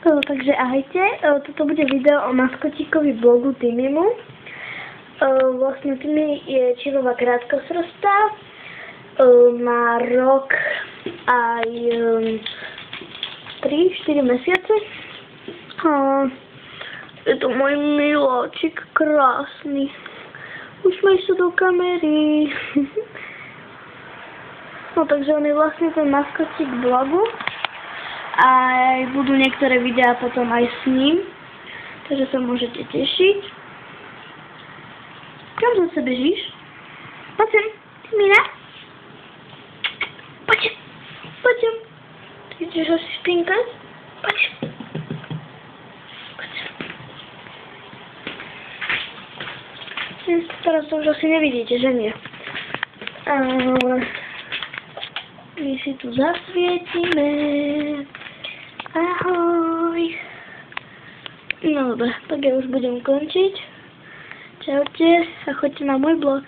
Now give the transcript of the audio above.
Takže ahojte, toto bude video o maskotíkovi blogu Timimu. Vlastne Timi je čilová krátkosrstá, má rok aj 3-4 mesiace. Je to môj miláčik, krásny. Usmej sa do kamery. No takže on je vlastne ten maskotík blogu. A budú niektoré videá potom aj s ním, takže sa môžete tešiť. Kam zase bežíš? Poď sem, Timina. Poď sem. Ty ideš asi špinkať? Poď. Teraz to už asi nevidíte, že nie? My si tu zasvietime. Ahoj. No dobre, tak ja už budem končiť. Čaute a choďte na môj blog.